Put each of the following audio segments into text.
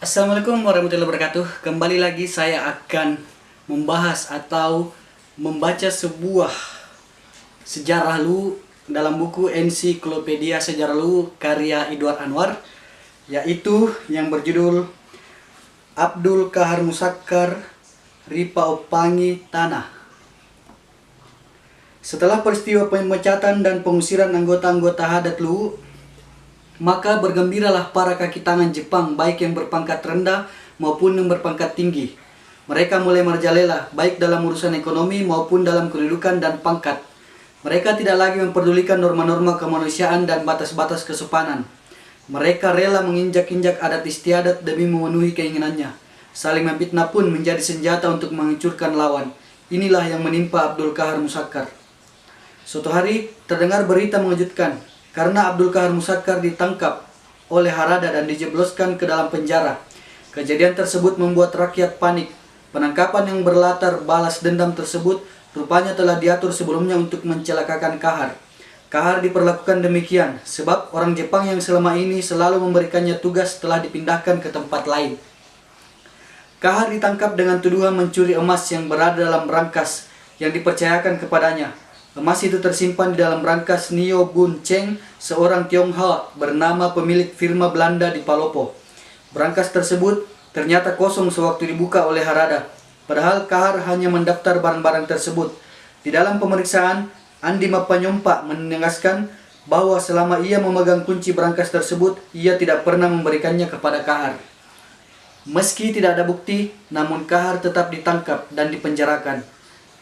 Assalamualaikum warahmatullahi wabarakatuh. Kembali lagi saya akan membahas atau membaca sebuah sejarah Luwu dalam buku Ensiklopedia Sejarah Luwu karya Edward Anwar, yaitu yang berjudul Abdul Kahar Muzakkar Ripaupangi Tanah. Setelah peristiwa pemecatan dan pengusiran anggota-anggota Hadat Luwu, maka bergembiralah para kaki tangan Jepang, baik yang berpangkat rendah maupun yang berpangkat tinggi. Mereka mulai merajalela, baik dalam urusan ekonomi maupun dalam kedudukan dan pangkat. Mereka tidak lagi memperdulikan norma-norma kemanusiaan dan batas-batas kesopanan. Mereka rela menginjak-injak adat istiadat demi memenuhi keinginannya. Saling memfitnah pun menjadi senjata untuk menghancurkan lawan. Inilah yang menimpa Abdul Kahar Muzakkar. Suatu hari terdengar berita mengejutkan, karena Abdul Kahar Muzakkar ditangkap oleh Harada dan dijebloskan ke dalam penjara. Kejadian tersebut membuat rakyat panik. Penangkapan yang berlatar balas dendam tersebut rupanya telah diatur sebelumnya untuk mencelakakan Kahar. Kahar diperlakukan demikian sebab orang Jepang yang selama ini selalu memberikannya tugas telah dipindahkan ke tempat lain. Kahar ditangkap dengan tuduhan mencuri emas yang berada dalam brankas yang dipercayakan kepadanya. Emas itu tersimpan di dalam brankas Nio Bun Cheng, seorang Tionghoa bernama pemilik firma Belanda di Palopo. Brankas tersebut ternyata kosong sewaktu dibuka oleh Harada. Padahal Kahar hanya mendaftar barang-barang tersebut. Di dalam pemeriksaan, Andi Mapanyompa menegaskan bahwa selama ia memegang kunci brankas tersebut, ia tidak pernah memberikannya kepada Kahar. Meski tidak ada bukti, namun Kahar tetap ditangkap dan dipenjarakan.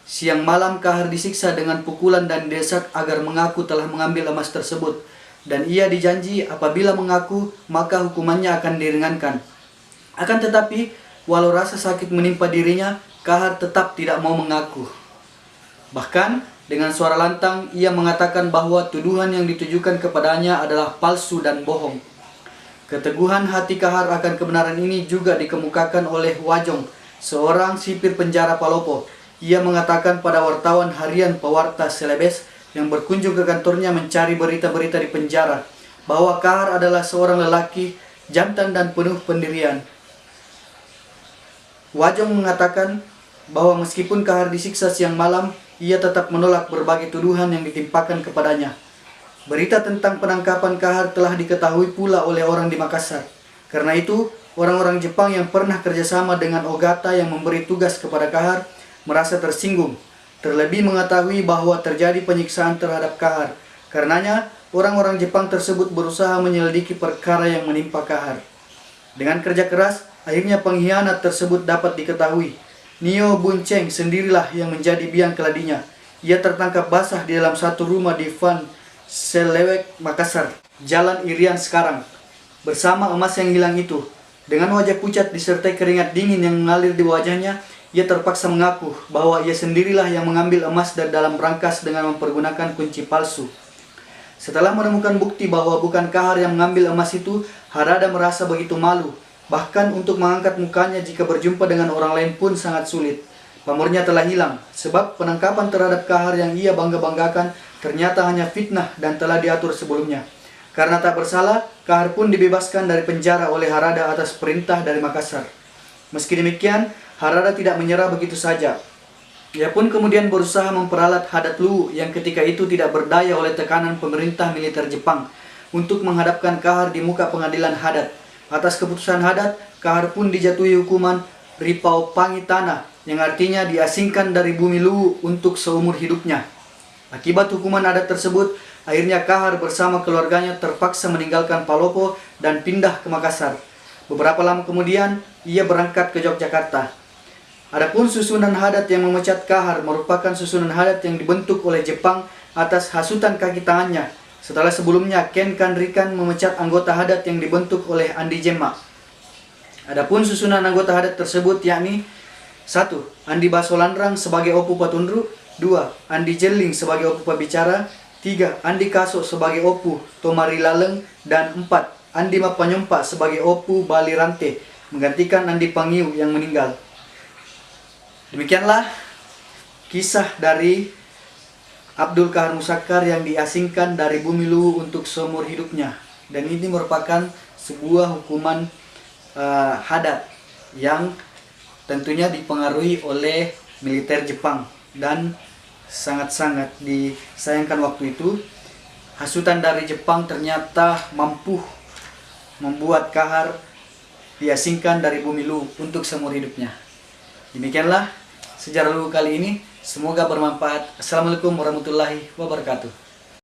Siang malam Kahar disiksa dengan pukulan dan desak agar mengaku telah mengambil emas tersebut. Dan ia dijanji apabila mengaku maka hukumannya akan diringankan. Akan tetapi, walau rasa sakit menimpa dirinya, Kahar tetap tidak mau mengaku. Bahkan dengan suara lantang ia mengatakan bahwa tuduhan yang ditujukan kepadanya adalah palsu dan bohong. Keteguhan hati Kahar akan kebenaran ini juga dikemukakan oleh Wajong, seorang sipir penjara Palopo. Ia mengatakan pada wartawan harian pewarta Celebes yang berkunjung ke kantornya mencari berita-berita di penjara bahwa Kahar adalah seorang lelaki jantan dan penuh pendirian. Wajong mengatakan bahwa meskipun Kahar disiksa siang malam, ia tetap menolak berbagai tuduhan yang ditimpakan kepadanya. Berita tentang penangkapan Kahar telah diketahui pula oleh orang di Makassar. Karena itu, orang-orang Jepang yang pernah kerjasama dengan Ogata yang memberi tugas kepada Kahar merasa tersinggung, terlebih mengetahui bahwa terjadi penyiksaan terhadap Kahar. Karenanya, orang-orang Jepang tersebut berusaha menyelidiki perkara yang menimpa Kahar. Dengan kerja keras, akhirnya pengkhianat tersebut dapat diketahui. Nio Bun Cheng sendirilah yang menjadi biang keladinya. Ia tertangkap basah di dalam satu rumah di Van Selewek, Makassar, Jalan Irian sekarang, bersama emas yang hilang itu. Dengan wajah pucat disertai keringat dingin yang mengalir di wajahnya, ia terpaksa mengaku bahwa ia sendirilah yang mengambil emas dari dalam brankas dengan mempergunakan kunci palsu. Setelah menemukan bukti bahwa bukan Kahar yang mengambil emas itu, Harada merasa begitu malu. Bahkan untuk mengangkat mukanya jika berjumpa dengan orang lain pun sangat sulit. Pamornya telah hilang, sebab penangkapan terhadap Kahar yang ia bangga-banggakan ternyata hanya fitnah dan telah diatur sebelumnya. Karena tak bersalah, Kahar pun dibebaskan dari penjara oleh Harada atas perintah dari Makassar. Meski demikian, Harada tidak menyerah begitu saja. Ia pun kemudian berusaha memperalat Hadat Luwu yang ketika itu tidak berdaya oleh tekanan pemerintah militer Jepang untuk menghadapkan Kahar di muka pengadilan Hadat. Atas keputusan Hadat, Kahar pun dijatuhi hukuman Ripaupangi Tanah yang artinya diasingkan dari bumi Luwu untuk seumur hidupnya. Akibat hukuman adat tersebut, akhirnya Kahar bersama keluarganya terpaksa meninggalkan Palopo dan pindah ke Makassar. Beberapa lama kemudian, ia berangkat ke Yogyakarta. Adapun susunan Hadat yang memecat Kahar merupakan susunan Hadat yang dibentuk oleh Jepang atas hasutan kaki tangannya, setelah sebelumnya Ken Kanrikan memecat anggota Hadat yang dibentuk oleh Andi Jemma. Adapun susunan anggota Hadat tersebut yakni 1. Andi Basolanrang sebagai Opu Patundru, 2. Andi Jelling sebagai Opu Pabicara, 3. Andi Kaso sebagai Opu Tomari Laleng, dan 4. Andi Mapanyompa sebagai Opu Bali Rante, menggantikan Andi Pangiu yang meninggal. Demikianlah kisah dari Abdul Kahar Muzakkar yang diasingkan dari bumi Luwu untuk seumur hidupnya. Dan ini merupakan sebuah hukuman Hadat yang tentunya dipengaruhi oleh militer Jepang, dan sangat-sangat disayangkan waktu itu hasutan dari Jepang ternyata mampu membuat Kahar diasingkan dari bumi Lu untuk seumur hidupnya. Demikianlah sejarah Lu kali ini, semoga bermanfaat. Assalamualaikum warahmatullahi wabarakatuh.